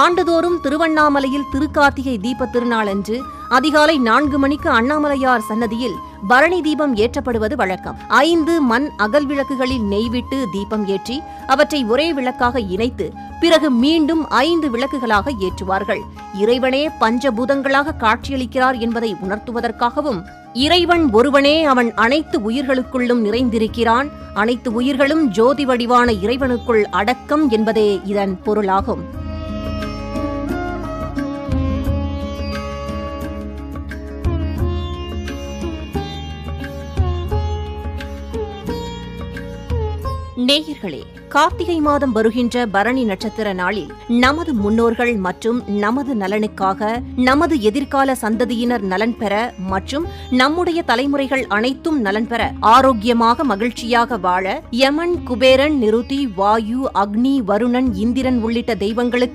ஆண்டுதோறும் திருவண்ணாமலையில் திருக்கார்த்திகை தீபத் திருநாளன்று அதிகாலை 4 மணிக்கு அண்ணாமலையார் சன்னதியில் பரணி தீபம் ஏற்றப்படுவது வழக்கம். 5 மண் அகல் விளக்குகளில் நெய்விட்டு தீபம் ஏற்றி அவற்றை ஒரே விளக்காக இணைத்து பிறகு மீண்டும் 5 விளக்குகளாக ஏற்றுவார்கள். இறைவனே பஞ்சபூதங்களாக காட்சியளிக்கிறார் என்பதை உணர்த்துவதற்காகவும் இறைவன் ஒருவனே அவன் அனைத்து உயிர்களுக்குள்ளும் நிறைந்திருக்கிறான், அனைத்து உயிர்களும் ஜோதி வடிவான இறைவனுக்குள் அடக்கம் என்பதே இதன் பொருளாகும். நேயர்களே, கார்த்திகை மாதம் வருகின்ற பரணி நட்சத்திர நாளில் நமது முன்னோர்கள் மற்றும் நமது நலனுக்காக, நமது எதிர்கால சந்ததியினர் நலன் பெற மற்றும் நம்முடைய தலைமுறைகள் அனைத்தும் நலன் பெற ஆரோக்கியமாக மகிழ்ச்சியாக வாழ யமன், குபேரன், நிருதி, வாயு, அக்னி, வருணன், இந்திரன் உள்ளிட்ட தெய்வங்களுக்கு